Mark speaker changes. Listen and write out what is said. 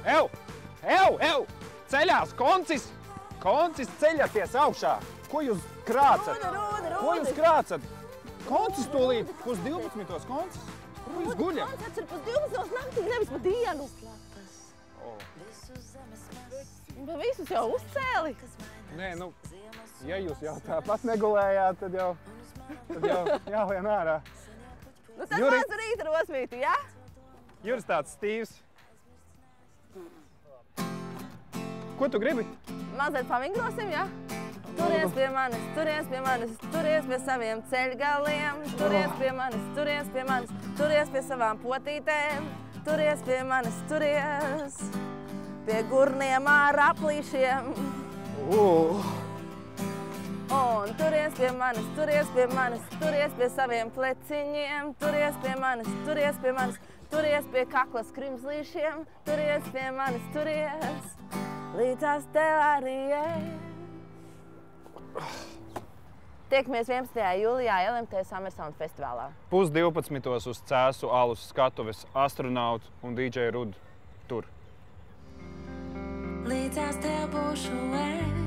Speaker 1: Ev! Ceļās, koncis! Koncis ceļaties augšā! Ko jūs krācat? Ko jūs krācat? Koncis tūlīt, 11:00 koncis. Kur jūs guļat?
Speaker 2: Koncerts ir 11:00 naktī, nevis pa dienu. Visus jau uzcēli.
Speaker 1: Nē, nu, ja jūs jau tāpat negulējāt, tad jau jālien ārā.
Speaker 2: Nu tad maz rīta rosmīti, jā?
Speaker 1: Juris tāds stīvs. Ko tu gribi?
Speaker 2: Mazliet pavingrosim, jā? Turies pie manis, turies pie manis, turies pie saviem ceļgaliem. Turies pie manis, turies pie manis, turies pie savām potītēm. Turies pie manis, turies pie gurniem ar aplīšiem. Un turies pie manis, turies pie manis, turies pie saviem pleciņiem. Turies pie manis, turies pie manis, turies pie kakla skrimslīšiem. Turies pie manis, turies līdzās tev arī. Tiekamies 11. jūlijā LMT Summer Sound festivālā.
Speaker 1: 11:30 uz Cēsu alus skatuves Astronautu un DJ Rudu tur.
Speaker 3: Līdzās tev būšu es.